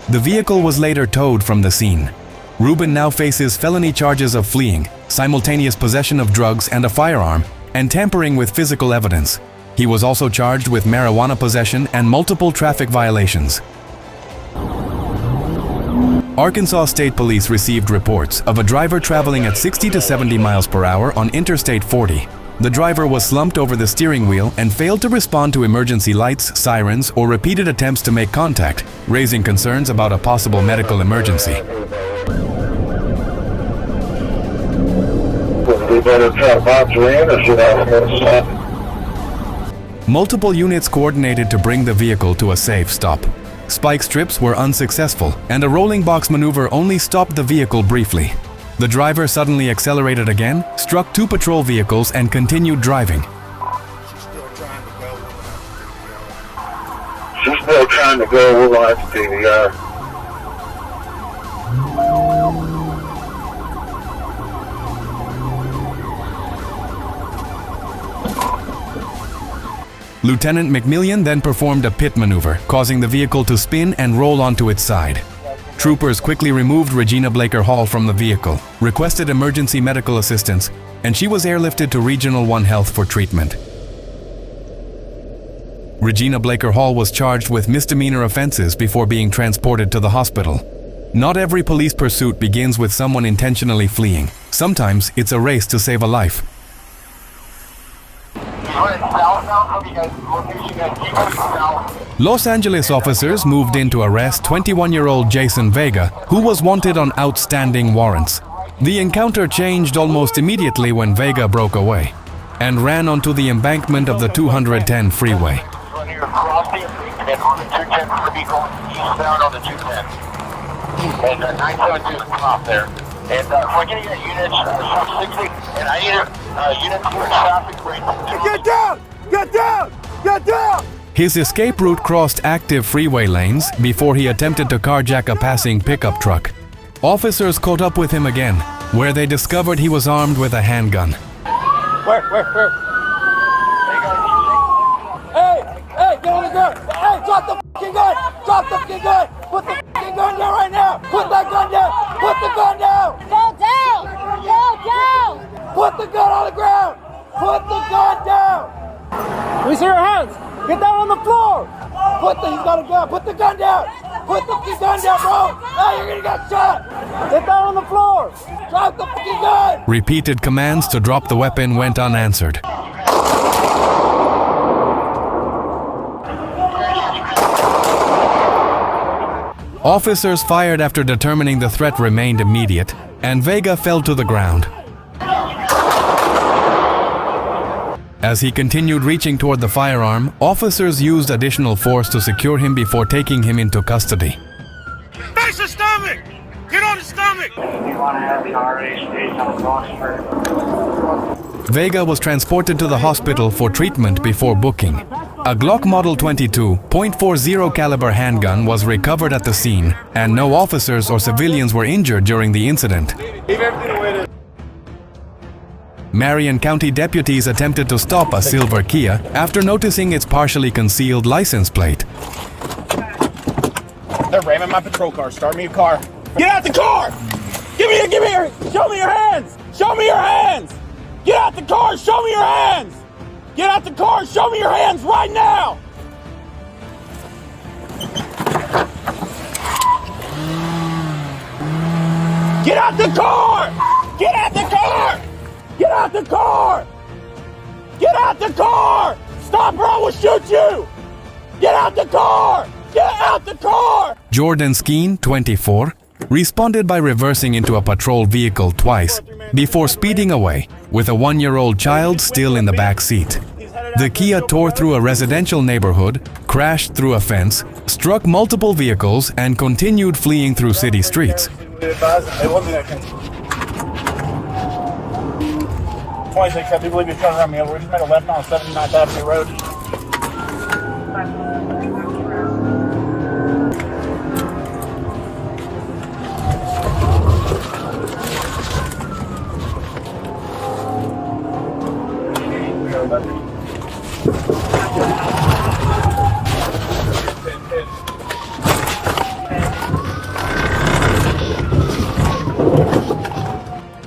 The vehicle was later towed from the scene. Rubin now faces felony charges of fleeing, simultaneous possession of drugs and a firearm, and tampering with physical evidence. He was also charged with marijuana possession and multiple traffic violations. Arkansas State Police received reports of a driver traveling at 60 to 70 miles per hour on Interstate 40. The driver was slumped over the steering wheel and failed to respond to emergency lights, sirens, or repeated attempts to make contact, raising concerns about a possible medical emergency. Multiple units coordinated to bring the vehicle to a safe stop. Spike strips were unsuccessful, and a rolling box maneuver only stopped the vehicle briefly. The driver suddenly accelerated again, struck two patrol vehicles, and continued driving. She's still trying to go. We're going to have to DVR. Lieutenant McMillian then performed a pit maneuver, causing the vehicle to spin and roll onto its side. Troopers quickly removed Regina Blaker Hall from the vehicle, requested emergency medical assistance, and she was airlifted to Regional 1 Health for treatment. Regina Blaker Hall was charged with misdemeanor offenses before being transported to the hospital. Not every police pursuit begins with someone intentionally fleeing. Sometimes it's a race to save a life. Los Angeles officers moved in to arrest 21-year-old Jason Vega, who was wanted on outstanding warrants. The encounter changed almost immediately when Vega broke away and ran onto the embankment of the 210 freeway. And on the 210, we're going to be going eastbound on the 210. And 972 is off there. And we're getting a unit, sub 60, and I need a unit clear traffic right now. Get down! Get down! Get down! His escape route crossed active freeway lanes before he attempted to carjack a passing pickup truck. Officers caught up with him again, where they discovered he was armed with a handgun. Where? Hey, get on the ground! Hey, drop the fucking gun! Drop the fucking gun! Put the fucking gun down right now! Put that gun down! Put the gun down! Go down! Go down! Put the gun on the ground! Put the gun down! Let me see your hands! Get down on the floor! He's got a gun! Put the gun down! Put the fucking gun down, bro! Now you're gonna get shot! Get down on the floor! Drop the fucking gun! Repeated commands to drop the weapon went unanswered. Officers fired after determining the threat remained immediate, and Vega fell to the ground. As he continued reaching toward the firearm, officers used additional force to secure him before taking him into custody. Face the stomach! Get on the stomach! You want to have the RH stage on Bogner? Vega was transported to the hospital for treatment before booking. A Glock Model 22 .40 caliber handgun was recovered at the scene, and no officers or civilians were injured during the incident. Marion County deputies attempted to stop a silver Kia after noticing its partially concealed license plate. They're ramming my patrol car. Start me a car. Get out the car! Give me your, show me your hands! Show me your hands! Get out the car, show me your hands! Get out the car, show me your hands right now! Get out the car! Get out the car! Get out the car! Get out the car! Stop or I will shoot you! Get out the car! Get out the car! Jordan Skeen, 24, responded by reversing into a patrol vehicle twice before speeding away, with a 1-year-old child still in the back seat. The Kia tore through a residential neighborhood, crashed through a fence, struck multiple vehicles, and continued fleeing through city streets. 26, I do believe you're trying to run me over. We just made a left on 79th Avenue Road.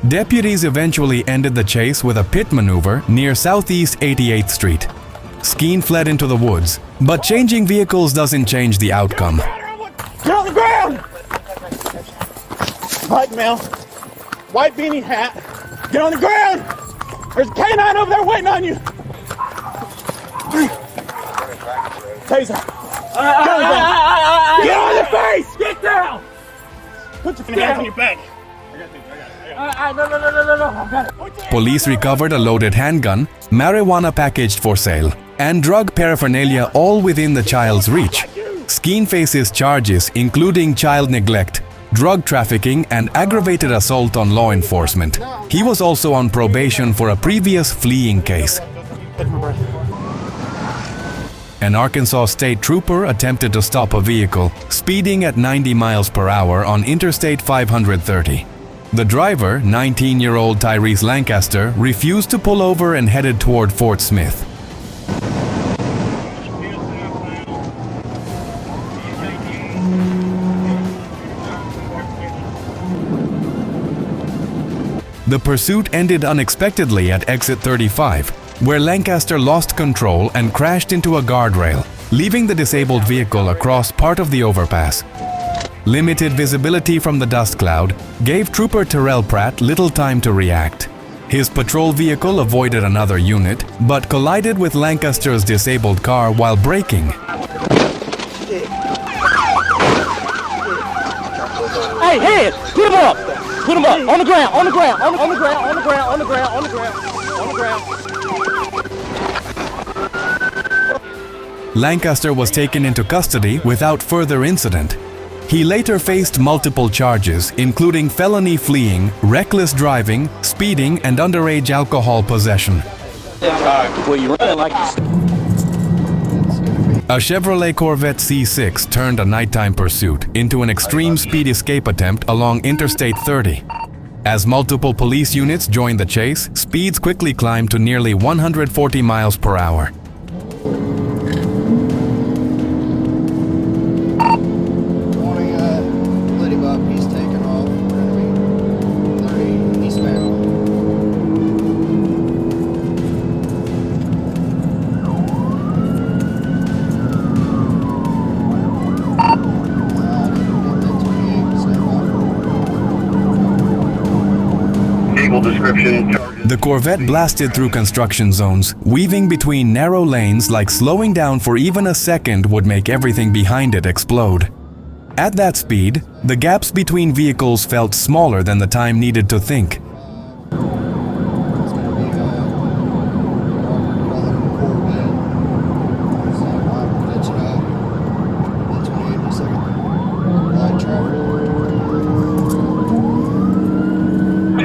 Deputies eventually ended the chase with a pit maneuver near Southeast 88th Street. Skeen fled into the woods, but changing vehicles doesn't change the outcome. Get on the ground! White male, white beanie hat, get on the ground! There's a canine over there waiting on you! Taser! Get on the face! Get down! Put your hands on your back! Police recovered a loaded handgun, marijuana packaged for sale, and drug paraphernalia all within the child's reach. Skeen faces charges including child neglect, drug trafficking, and aggravated assault on law enforcement. He was also on probation for a previous fleeing case. An Arkansas state trooper attempted to stop a vehicle speeding at 90 miles per hour on Interstate 530. The driver, 19-year-old Tyrese Lancaster, refused to pull over and headed toward Fort Smith. The pursuit ended unexpectedly at exit 35, where Lancaster lost control and crashed into a guardrail, leaving the disabled vehicle across part of the overpass. Limited visibility from the dust cloud gave Trooper Terrell Pratt little time to react. His patrol vehicle avoided another unit, but collided with Lancaster's disabled car while braking. Hey, hands! Put him up! Put him up! On the ground! On the ground! On the ground! On the ground! On the ground! On the ground! On the ground! Lancaster was taken into custody without further incident. He later faced multiple charges, including felony fleeing, reckless driving, speeding, and underage alcohol possession. A Chevrolet Corvette C6 turned a nighttime pursuit into an extreme speed escape attempt along Interstate 30. As multiple police units joined the chase, speeds quickly climbed to nearly 140 miles per hour. The Corvette blasted through construction zones, weaving between narrow lanes like slowing down for even a second would make everything behind it explode. At that speed, the gaps between vehicles felt smaller than the time needed to think.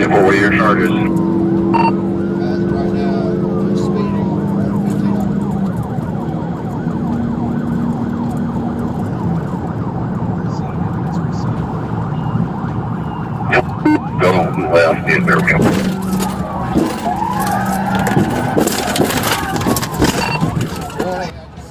10-4, what are your charges? Go left, in there we go.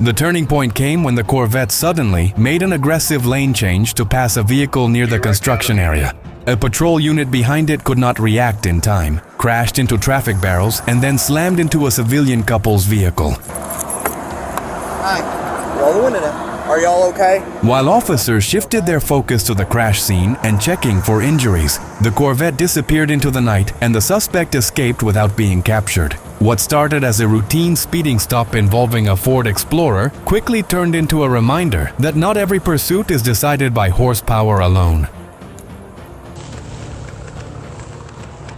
The turning point came when the Corvette suddenly made an aggressive lane change to pass a vehicle near the construction area. A patrol unit behind it could not react in time, crashed into traffic barrels, and then slammed into a civilian couple's vehicle. Hi. Roll the window down. Are y'all okay? While officers shifted their focus to the crash scene and checking for injuries, the Corvette disappeared into the night and the suspect escaped without being captured. What started as a routine speeding stop involving a Ford Explorer quickly turned into a reminder that not every pursuit is decided by horsepower alone.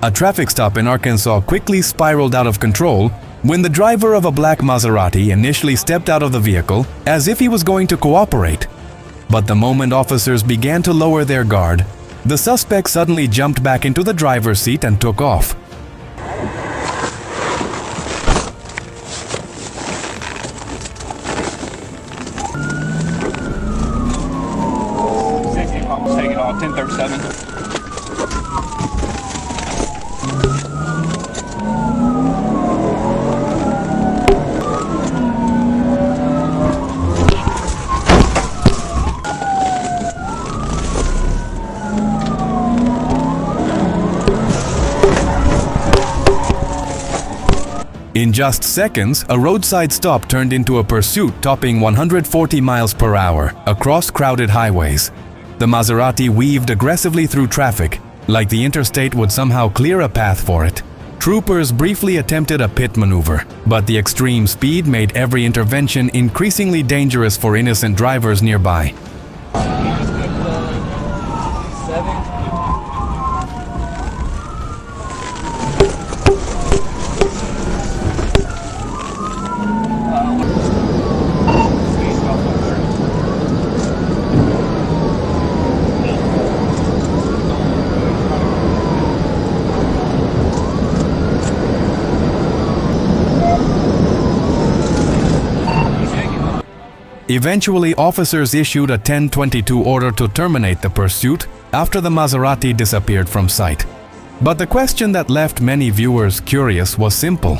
A traffic stop in Arkansas quickly spiraled out of control when the driver of a black Maserati initially stepped out of the vehicle as if he was going to cooperate. But the moment officers began to lower their guard, the suspect suddenly jumped back into the driver's seat and took off. Take it off, 1037. In just seconds, a roadside stop turned into a pursuit topping 140 miles per hour across crowded highways. The Maserati weaved aggressively through traffic, like the interstate would somehow clear a path for it. Troopers briefly attempted a pit maneuver, but the extreme speed made every intervention increasingly dangerous for innocent drivers nearby. Eventually, officers issued a 1022 order to terminate the pursuit after the Maserati disappeared from sight. But the question that left many viewers curious was simple.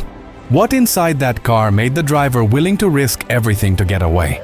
What inside that car made the driver willing to risk everything to get away?